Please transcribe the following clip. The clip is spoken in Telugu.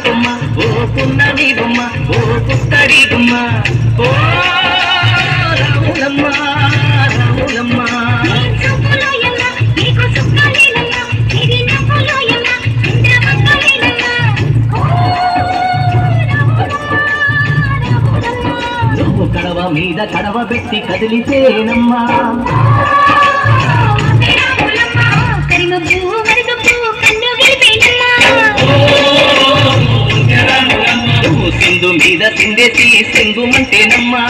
కొమ్మ ఓ పున్నమి బొమ్మ ఓ పుత్తడి గుమ్మ ఓ రాములమ్మ రాములమ్మ నువ్వు కడవ మీద కడవ పెట్టి కదిలితేనమ్మా సింధు మీద సిందేసి సింగుమంటేనమ్మా